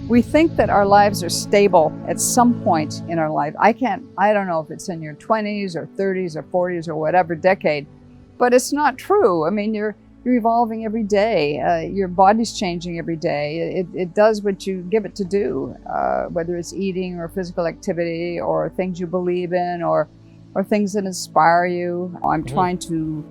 We think that our lives are stable at some point in our life. I don't know if it's in your 20s or 30s or 40s or whatever decade, but it's not true. I mean, you're evolving every day. Your body's changing every day. It does what you give it to do, whether it's eating or physical activity or things you believe in or things that inspire you. I'm trying to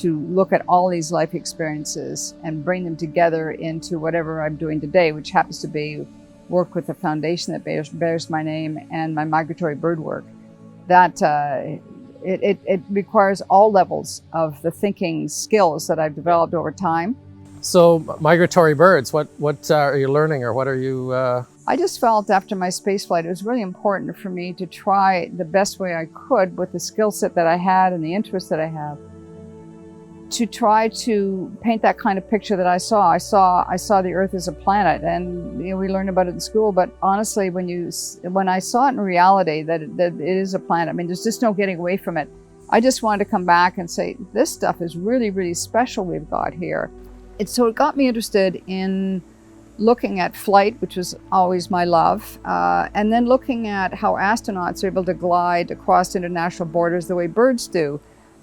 look at all these life experiences and bring them together into whatever I'm doing today, which happens to be work with a foundation that bears my name and my migratory bird work. That it requires all levels of the thinking skills that I've developed over time. So migratory birds, what are you learning, or what are you? I just felt after my space flight, it was really important for me to try the best way I could with the skill set that I had and the interest that I have, to try to paint that kind of picture that I saw. I saw the Earth as a planet, and we learned about it in school. But honestly, when I saw it in reality that it is a planet, I mean, there's just no getting away from it. I just wanted to come back and say, this stuff is really, really special we've got here. So it got me interested in looking at flight, which was always my love, and then looking at how astronauts are able to glide across international borders the way birds do,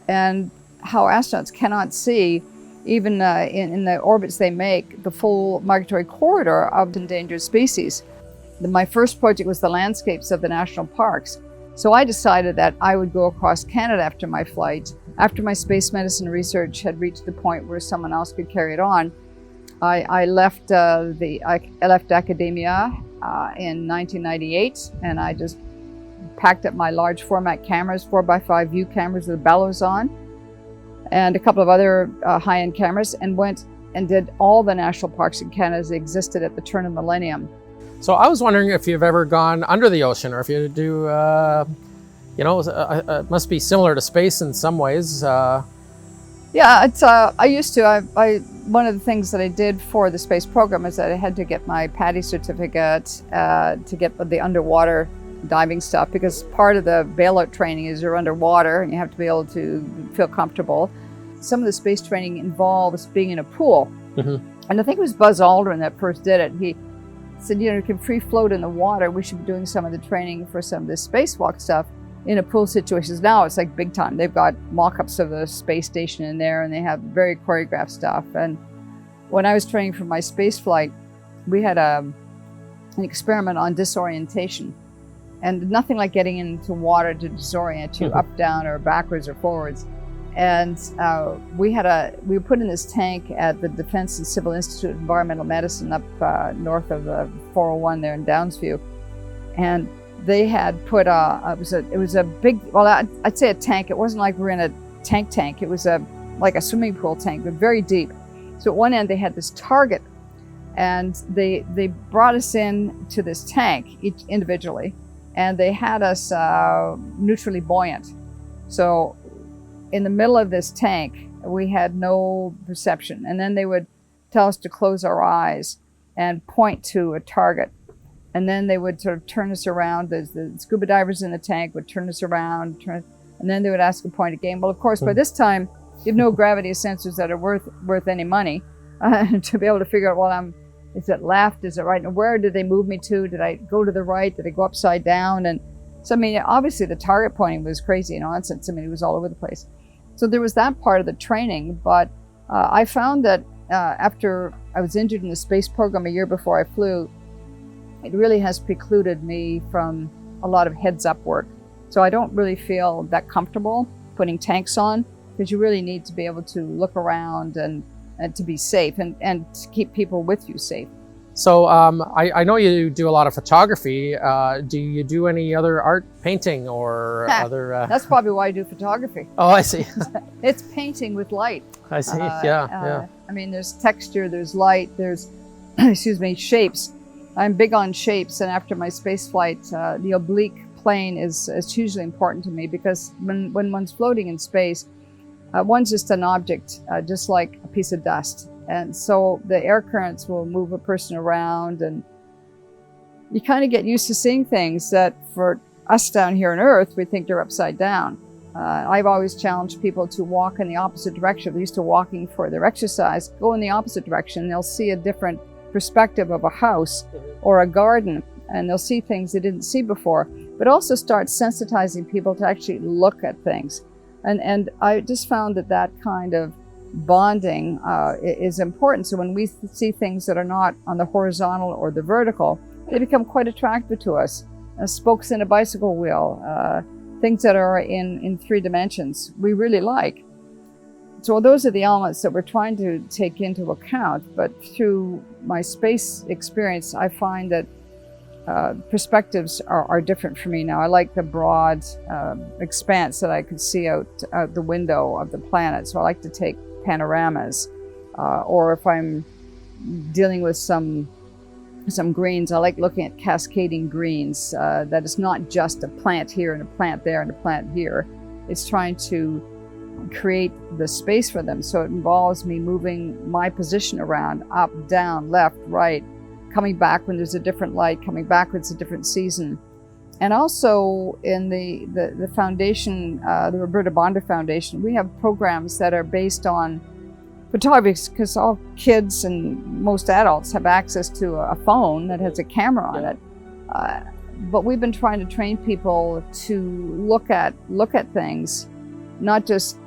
and how astronauts cannot see, even in the orbits they make, the full migratory corridor of endangered species. My first project was the landscapes of the national parks. So I decided that I would go across Canada after my flight. After my space medicine research had reached the point where someone else could carry it on, I left academia in 1998, and I just packed up my large format cameras, 4x5 view cameras with bellows on, and a couple of other high-end cameras, and went and did all the national parks in Canada as they existed at the turn of the millennium. So I was wondering if you've ever gone under the ocean, or if you do, it must be similar to space in some ways. Yeah, it's. I used to. One of the things that I did for the space program is that I had to get my PADI certificate to get the underwater diving stuff, because part of the bailout training is you're underwater and you have to be able to feel comfortable. Some of the space training involves being in a pool. And I think it was Buzz Aldrin that first did it. He said, you can free float in the water. We should be doing some of the training for some of this spacewalk stuff in a pool situations. Now it's like big time. They've got mock-ups of the space station in there, and they have very choreographed stuff. And when I was training for my space flight, we had an experiment on disorientation. And nothing like getting into water to disorient you up, down, or backwards or forwards. And we were put in this tank at the Defense and Civil Institute of Environmental Medicine up north of the 401 there in Downsview. And they had put it was a big, well, I'd say a tank. It wasn't like we're in a tank. It was like a swimming pool tank, but very deep. So at one end they had this target, and they brought us in to this tank each individually. And they had us neutrally buoyant. So in the middle of this tank, we had no perception. And then they would tell us to close our eyes and point to a target. And then they would sort of turn us around. The scuba divers in the tank would turn us around, and then they would ask a point again. Well, of course, by this time, you have no gravity sensors that are worth any money to be able to figure out, well, is it left? Is it right? And where did they move me to? Did I go to the right? Did I go upside down? And so, I mean, obviously the target pointing was crazy nonsense. I mean, it was all over the place. So there was that part of the training. But I found that after I was injured in the space program a year before I flew, it really has precluded me from a lot of heads-up work. So I don't really feel that comfortable putting tanks on, because you really need to be able to look around and to be safe and to keep people with you safe. So I know you do a lot of photography. Do you do any other art, painting, or other? That's probably why I do photography. Oh, I see. It's painting with light. I see. Yeah. I mean, there's texture, there's light, there's, shapes. I'm big on shapes, and after my space flight, the oblique plane is hugely important to me, because when one's floating in space, one's just an object, just like a piece of dust. And so the air currents will move a person around, and you kind of get used to seeing things that for us down here on Earth, we think they're upside down. I've always challenged people to walk in the opposite direction. They're used to walking for their exercise. Go in the opposite direction. They'll see a different perspective of a house or a garden, and they'll see things they didn't see before, but also start sensitizing people to actually look at things. And I just found that kind of bonding is important. So when we see things that are not on the horizontal or the vertical, they become quite attractive to us. Spokes in a bicycle wheel, things that are in 3 dimensions, we really like. So those are the elements that we're trying to take into account. But through my space experience, I find that perspectives are different for me now. I like the broad expanse that I could see out the window of the planet. So I like to take panoramas. Or if I'm dealing with some greens, I like looking at cascading greens. That is not just a plant here and a plant there and a plant here. It's trying to create the space for them. So it involves me moving my position around, up, down, left, right, coming back when there's a different light, coming back when it's a different season. And also in the foundation, the Roberta Foundation, we have programs that are based on photography, because all kids and most adults have access to a phone that has a camera on it. But we've been trying to train people to look at things, not just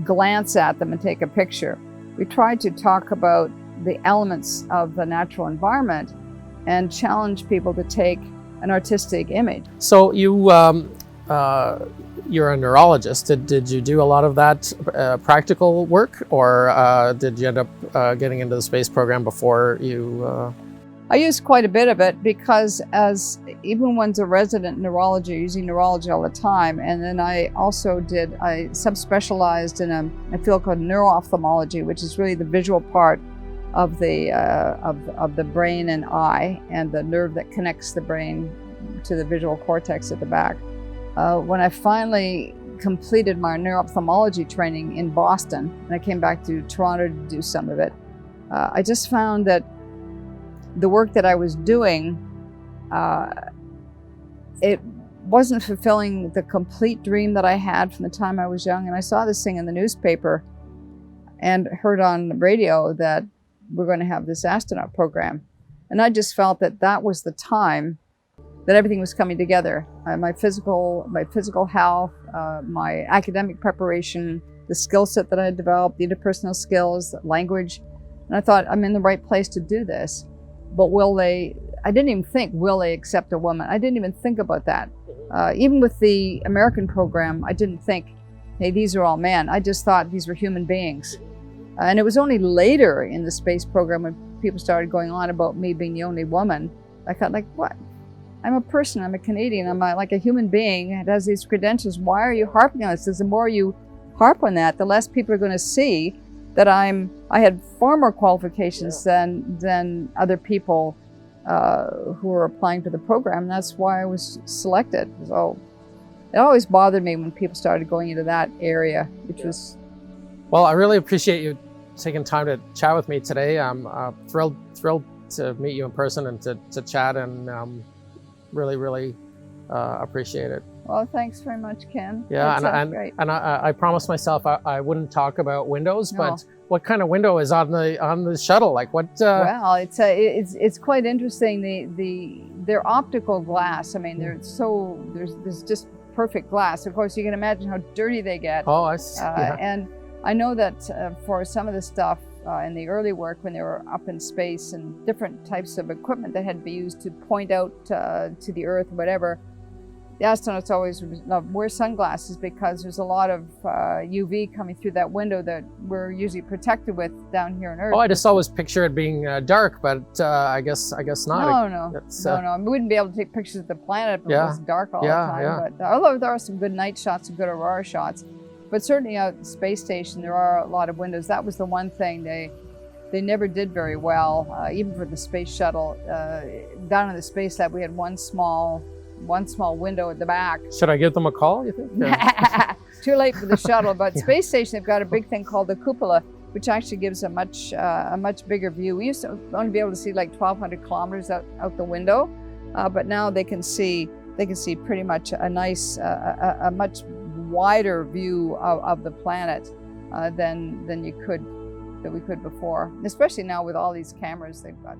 glance at them and take a picture. We try to talk about the elements of the natural environment and challenge people to take an artistic image. So you're a neurologist. Did you do a lot of that practical work, or did you end up getting into the space program before you? I used quite a bit of it because even one's a resident neurology, using neurology all the time. And then I subspecialized in a field called neuro-ophthalmology, which is really the visual part of the brain and eye, and the nerve that connects the brain to the visual cortex at the back. When I finally completed my neuro-ophthalmology training in Boston, and I came back to Toronto to do some of it, I just found that the work that I was doing, it wasn't fulfilling the complete dream that I had from the time I was young. And I saw this thing in the newspaper and heard on the radio that we're going to have this astronaut program. And I just felt that was the time that everything was coming together. My physical health, my academic preparation, the skill set that I had developed, the interpersonal skills, language. And I thought, I'm in the right place to do this. But I didn't even think, will they accept a woman? I didn't even think about that. Even with the American program, I didn't think, hey, these are all men. I just thought these were human beings. And it was only later in the space program when people started going on about me being the only woman. I thought, like, what? I'm a person, I'm a Canadian, I'm like a human being, it has these credentials. Why are you harping on this? Because the more you harp on that, the less people are going to see that I had far more qualifications than other people who were applying to the program. That's why I was selected. So it always bothered me when people started going into that area, which was... Well, I really appreciate you taking time to chat with me today. I'm thrilled to meet you in person and to chat, and really appreciate it. Well, thanks very much, Ken. Yeah, and I promised myself I wouldn't talk about windows, no. But what kind of window is on the shuttle? Like what? Well, it's quite interesting. They're optical glass. I mean, there's just perfect glass. Of course, you can imagine how dirty they get. Oh, I see. Yeah. And I know that for some of the stuff in the early work, when they were up in space, and different types of equipment that had to be used to point out to the Earth, or whatever, the astronauts always wear sunglasses, because there's a lot of UV coming through that window that we're usually protected with down here on Earth. Oh, I just always picture it being dark, but I guess not. No. We wouldn't be able to take pictures of the planet if it was dark all the time. Yeah. But although there are some good night shots and good aurora shots, but certainly out at the space station there are a lot of windows. That was the one thing they never did very well, even for the space shuttle. Down in the space lab, we had one small window at the back. Should I give them a call, you think? Too late for the shuttle, but space station, they've got a big thing called the cupola, which actually gives a much bigger view. We used to only be able to see like 1,200 kilometers out the window, but now they can see pretty much a nice, a much wider view of the planet than we could before, especially now with all these cameras they've got.